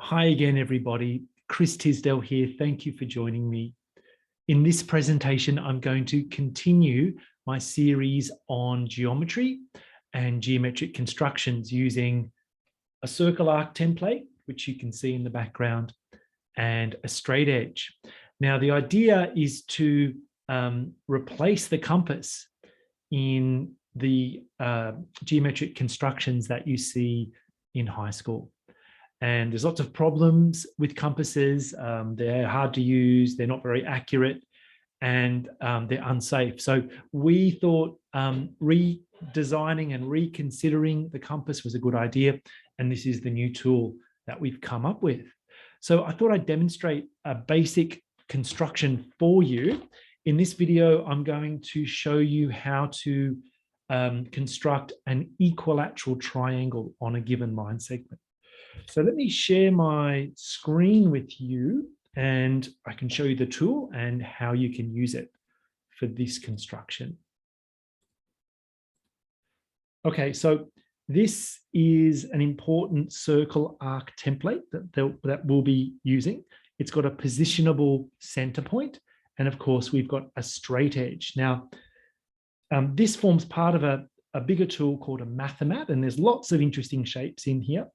Hi again, everybody. Chris Tisdale here. Thank you for joining me. In this presentation, I'm going to continue my series on geometry and geometric constructions using a circle arc template, which you can see in the background, and a straight edge. Now, the idea is to replace the compass in the geometric constructions that you see in high school. And there's lots of problems with compasses. They're hard to use, they're not very accurate, and they're unsafe. So we thought redesigning and reconsidering the compass was a good idea. And this is the new tool that we've come up with. So I thought I'd demonstrate a basic construction for you. In this video, I'm going to show you how to construct an equilateral triangle on a given line segment. So let me share my screen with you and I can show you the tool and how you can use it for this construction. Okay, so this is an important circle arc template that we'll be using. It's got a positionable center point, and of course we've got a straight edge. Now, this forms part of a bigger tool called a Mathemat, and there's lots of interesting shapes in here.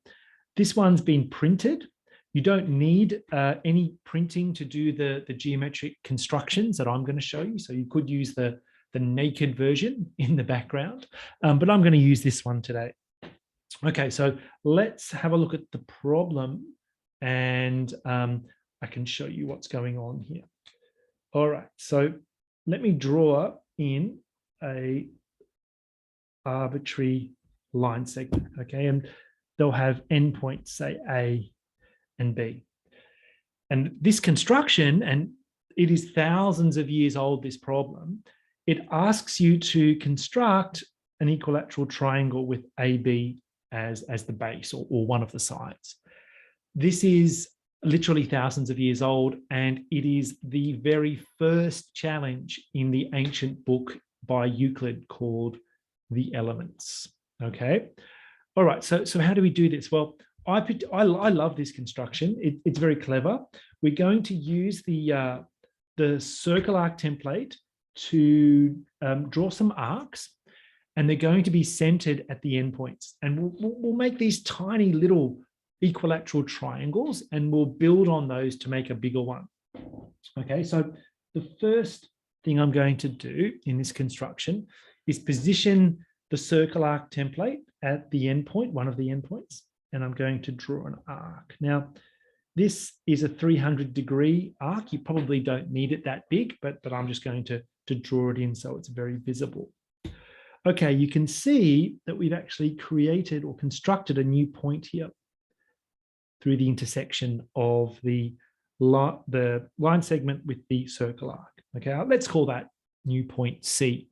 This one's been printed. You don't need any printing to do the geometric constructions that I'm going to show you. So you could use the naked version in the background, but I'm going to use this one today. Okay, so let's have a look at the problem and I can show you what's going on here. All right, so let me draw in a arbitrary line segment, okay? And they'll have endpoints, say A and B. And this construction, and it is thousands of years old, this problem, it asks you to construct an equilateral triangle with AB as the base or one of the sides. This is literally thousands of years old, and it is the very first challenge in the ancient book by Euclid called The Elements, okay? All right, so how do we do this? Well, I love this construction. It's very clever. We're going to use the circle arc template to draw some arcs, and they're going to be centered at the endpoints. And we'll make these tiny little equilateral triangles, and we'll build on those to make a bigger one. Okay, so the first thing I'm going to do in this construction is position the circle arc template at the endpoint, one of the endpoints, and I'm going to draw an arc. Now, this is a 300-degree arc. You probably don't need it that big, but I'm just going to draw it in so it's very visible. Okay, you can see that we've actually created or constructed a new point here through the intersection of the line segment with the circle arc. Okay, let's call that new point C.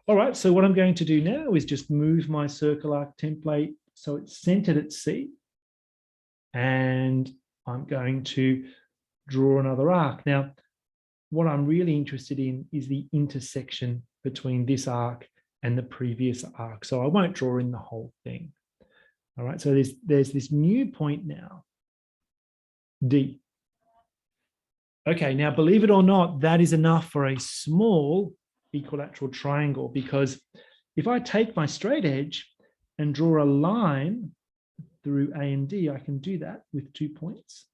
All right, so what I'm going to do now is just move my circle arc template so it's centered at C. And I'm going to draw another arc. Now, what I'm really interested in is the intersection between this arc and the previous arc. So I won't draw in the whole thing. All right, so there's this new point now, D. Okay, now believe it or not, that is enough for a small equilateral triangle, because if I take my straight edge and draw a line through A and D, I can do that with 2 points.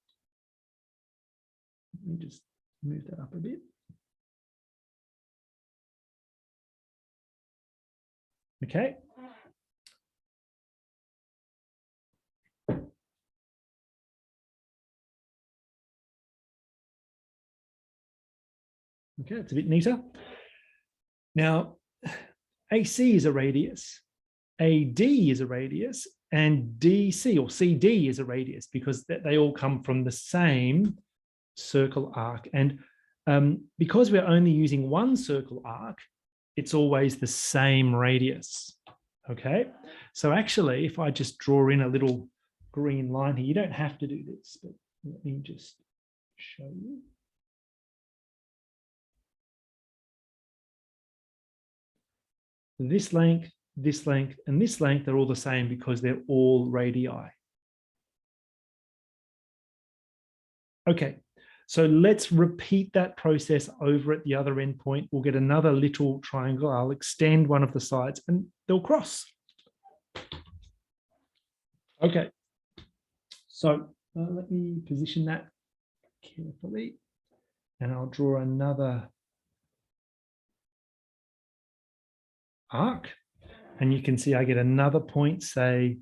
Let me just move that up a bit. Okay. Okay, it's a bit neater. Now, AC is a radius, AD is a radius, and DC or CD is a radius, because they all come from the same circle arc. And because we're only using one circle arc, it's always the same radius. Okay, so actually, if I just draw in a little green line here, you don't have to do this, but let me just show you. This length, and this length are all the same because they're all radii. Okay, so let's repeat that process over at the other endpoint. We'll get another little triangle. I'll extend one of the sides and they'll cross. Okay, so let me position that carefully and I'll draw another arc. And you can see I get another point, say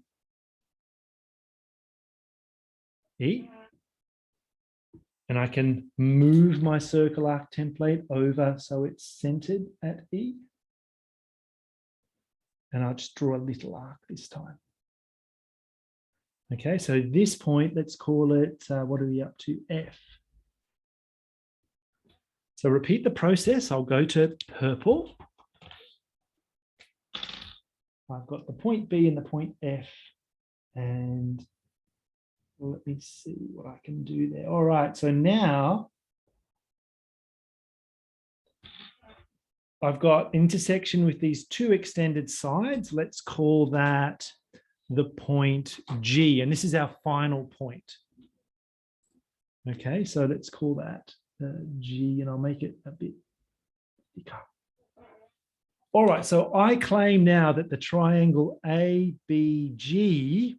E. And I can move my circle arc template over so it's centered at E. And I'll just draw a little arc this time. Okay, so this point, let's call it, what are we up to? F. So repeat the process. I'll go to purple. I've got the point B and the point F. And let me see what I can do there. All right, so now I've got intersection with these two extended sides. Let's call that the point G, and this is our final point. Okay, so let's call that G, and I'll make it a bit thicker. All right, so I claim now that the triangle ABG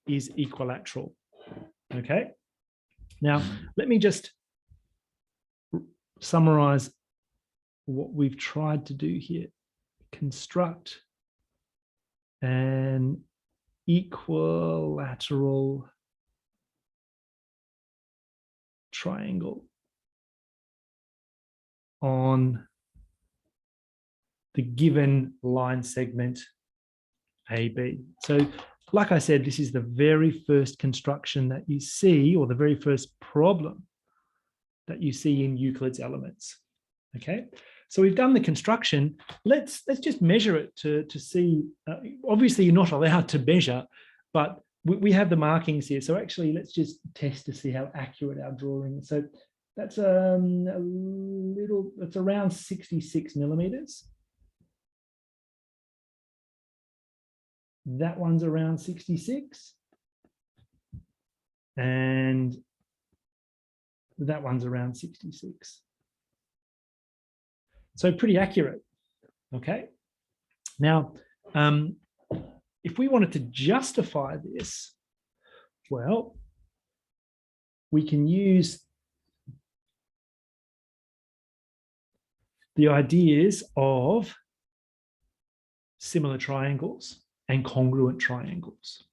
is equilateral. Okay, now let me just summarize what we've tried to do here. Construct an equilateral triangle on the given line segment AB. So like I said, this is the very first construction that you see, or the very first problem that you see in Euclid's Elements. Okay, so we've done the construction. Let's just measure it to see. Obviously, you're not allowed to measure, but we have the markings here. So actually, let's just test to see how accurate our drawing is. So that's it's around 66 millimeters. That one's around 66. And that one's around 66. So pretty accurate, okay? Now, if we wanted to justify this, well, we can use the ideas of similar triangles and congruent triangles.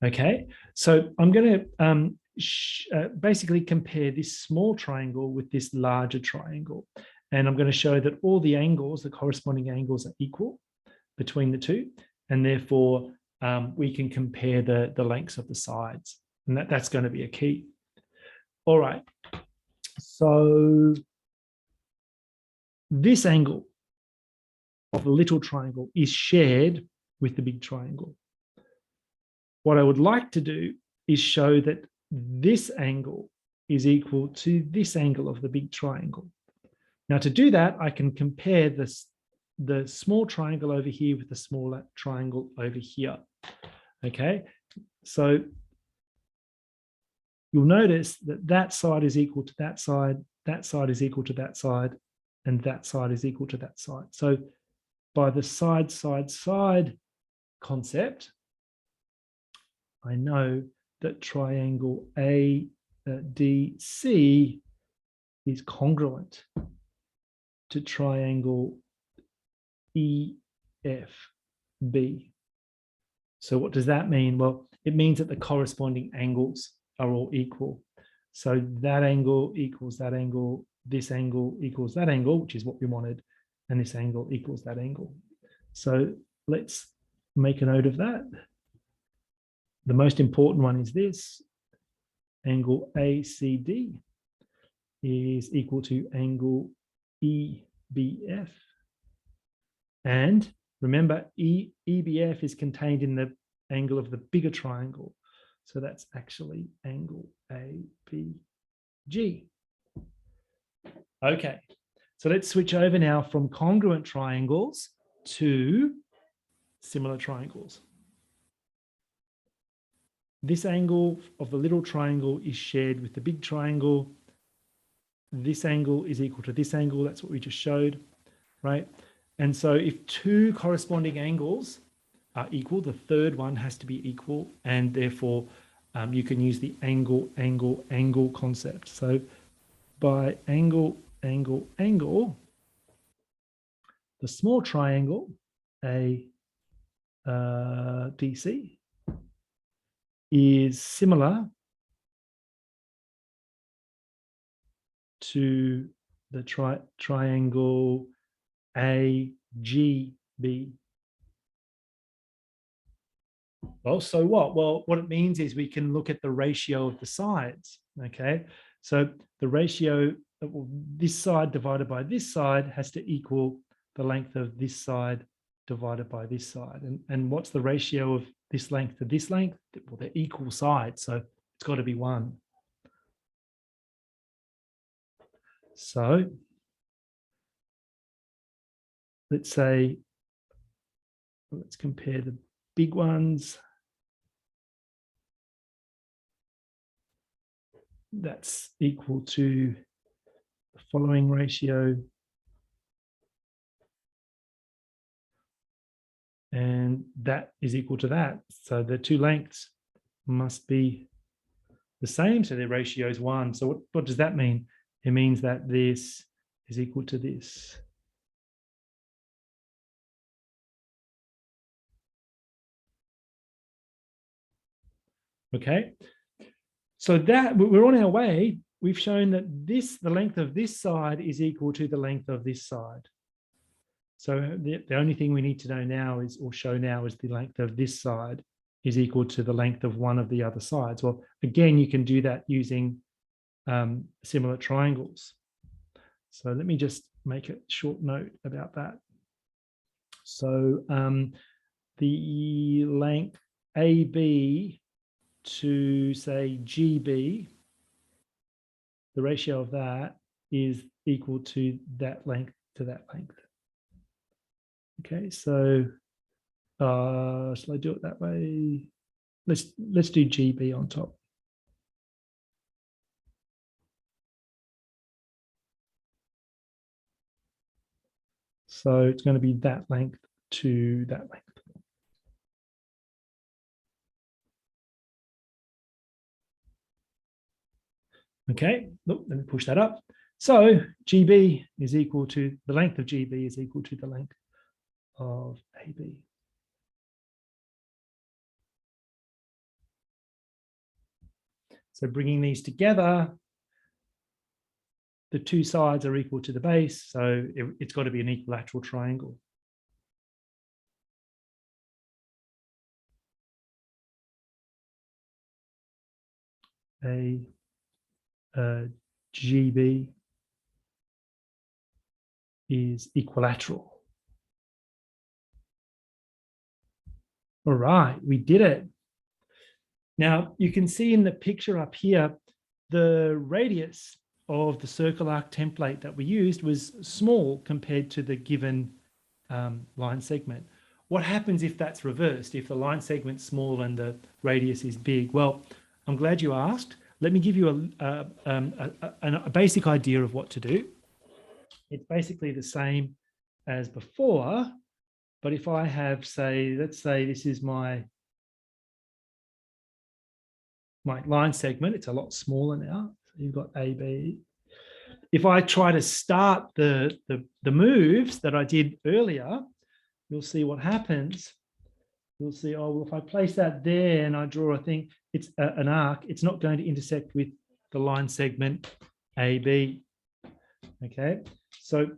Okay, so I'm going to basically compare this small triangle with this larger triangle. And I'm going to show that all the angles, the corresponding angles, are equal between the two. And therefore, we can compare the lengths of the sides. And that's going to be a key. All right, so this angle of the little triangle is shared with the big triangle. What I would like to do is show that this angle is equal to this angle of the big triangle. Now, to do that, I can compare the small triangle over here with the smaller triangle over here. Okay, so you'll notice that that side is equal to that side is equal to that side, and that side is equal to that side. So by the side concept, I know that triangle ADC is congruent to triangle EFB. So what does that mean? Well, it means that the corresponding angles are all equal. So that angle equals that angle, this angle equals that angle, which is what we wanted, and this angle equals that angle. So let's make a note of that. The most important one is this. Angle ACD is equal to angle EBF. And remember, EBF is contained in the angle of the bigger triangle. So that's actually angle ABG. Okay, so let's switch over now from congruent triangles to similar triangles. this angle of the little triangle is shared with the big triangle. This angle is equal to this angle. That's what we just showed, right? And so if two corresponding angles are equal, the third one has to be equal, and therefore you can use the angle, angle, angle concept. So by angle, angle, angle, the small triangle, DC, is similar to the triangle AGB. Well, so what? Well, what it means is we can look at the ratio of the sides, okay? So the ratio, this side divided by this side has to equal the length of this side divided by this side. And what's the ratio of this length to this length? Well, they're equal sides, so it's got to be 1. So let's say, let's compare the big ones. That's equal to the following ratio. And that is equal to that. So the two lengths must be the same. So their ratio is 1. So what does that mean? It means that this is equal to this. Okay. So that we're on our way. We've shown that the length of this side is equal to the length of this side. So the only thing we need to know now is, or show now, is the length of this side is equal to the length of one of the other sides. Well, again, you can do that using similar triangles. So let me just make a short note about that. So the length AB to, say, GB, the ratio of that is equal to that length to that length. Okay, so shall I do it that way? Let's do GB on top. So it's going to be that length to that length. Okay, look, let me push that up. So GB is equal to, the length of GB is equal to the length of AB. So bringing these together, the two sides are equal to the base, so it's got to be an equilateral triangle. GB is equilateral. All right, we did it. Now, you can see in the picture up here, the radius of the circle arc template that we used was small compared to the given line segment. What happens if that's reversed, if the line segment's small and the radius is big? Well, I'm glad you asked. Let me give you a basic idea of what to do. It's basically the same as before, but if I have, say, let's say this is my line segment, it's a lot smaller now. So you've got AB. If I try to start the moves that I did earlier, you'll see what happens. You'll see, oh, well, if I place that there and I draw a thing, it's an arc, it's not going to intersect with the line segment AB. Okay, so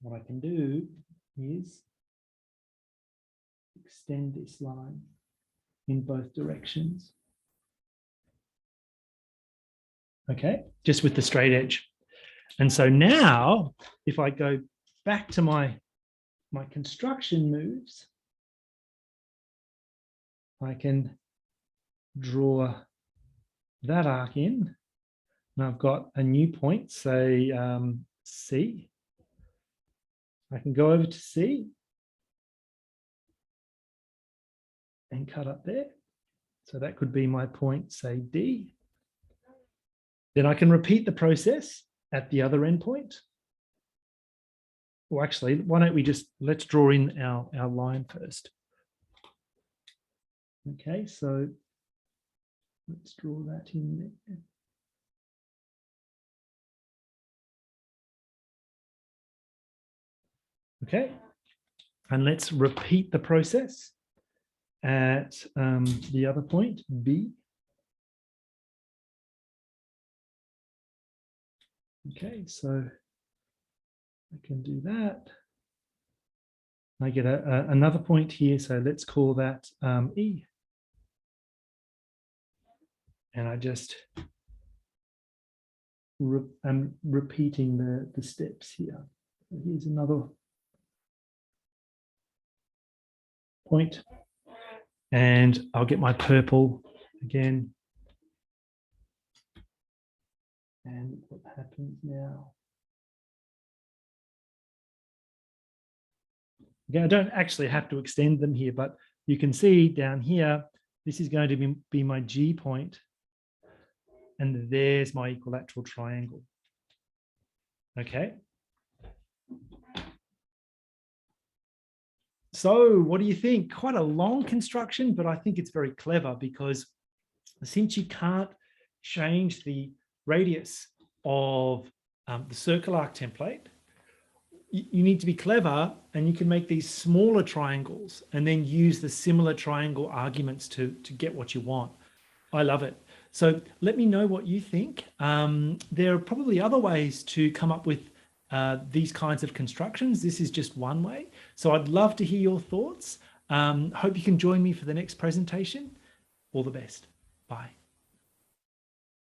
what I can do is extend this line in both directions. Okay, just with the straight edge. And so now, if I go back to my construction moves, I can draw that arc in, and I've got a new point, say C. I can go over to C and cut up there. So that could be my point, say D. Then I can repeat the process at the other endpoint. Well, actually, why don't we let's draw in our line first. Okay, so let's draw that in there. Okay, and let's repeat the process at the other point, B. Okay, so I can do that. I get another point here, so let's call that E. And I just I'm repeating the steps here. So here's another point, and I'll get my purple again. And what happens now? Again, I don't actually have to extend them here, but you can see down here, this is going to be my G point, and there's my equilateral triangle. Okay. So what do you think? Quite a long construction, but I think it's very clever because since you can't change the radius of the circle arc template, you need to be clever, and you can make these smaller triangles and then use the similar triangle arguments to get what you want. I love it. So let me know what you think. There are probably other ways to come up with these kinds of constructions. This is just one way. So I'd love to hear your thoughts. Hope you can join me for the next presentation. All the best. Bye.